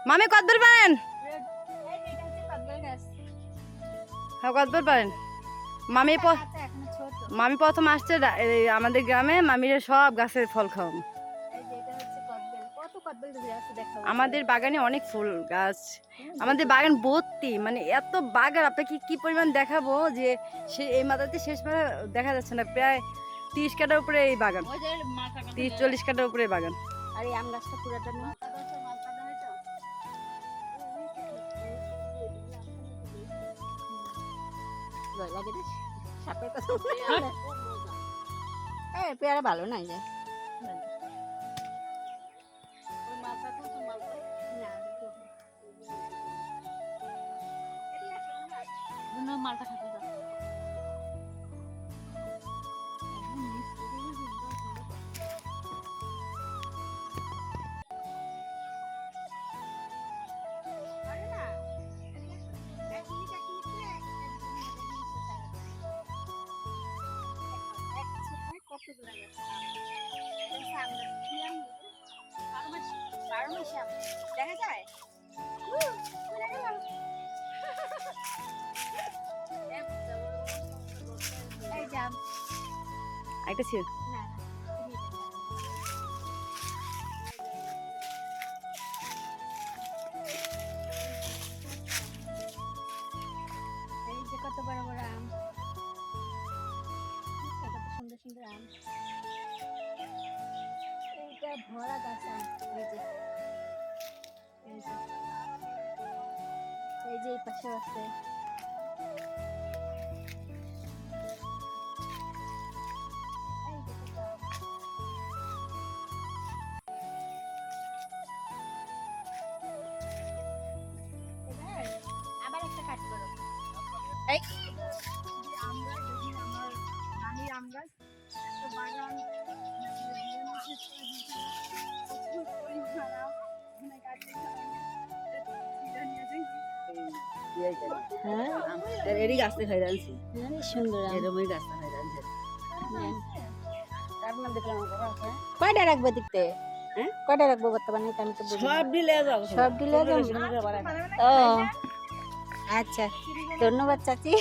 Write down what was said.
মামি কতদূর পারেন? হ্যাঁ কতদূর পারেন? মামি মামি প্রথম আসছে আমাদের গ্রামে, মামির সব গাছের ফল খাওয়াম। আমাদের বাগানে অনেক ফুল গাছ, আমাদের বাগান ভর্তি, মানে এত বাগান আপনাকে কি পরিমাণ দেখাবো যে সে এই মাথাতে শেষ মাথা দেখা যাচ্ছে না। প্রায় 30 কাঠার উপরে এই বাগান, 30-40 কাঠার উপরে বাগান। আর এই আম গাছটা পুরাটা নেই। পেয়ারা ভালো নাই যায় মালটা খাতে দাও। দেখা যায় একটা ছিল কত বড় বড় আম, কত সুন্দর সুন্দর আম। এইটা ভরা গাছ আম। এই যে এই পাশে আছে। আবার একটা কাট করো। এই আমরা দেখি আমার নানির আম গাছ একটা বাগান এরই গাছটা খাই রাখছি, সুন্দর এরকমই গাছটা খাই রাখছি। কয়টা রাখবো দেখতে? কয়টা রাখবো বর্তমানে? আমি তো সব দিলে যাও, সব দিলে যাবো। ও আচ্ছা, ধন্যবাদ চাচি।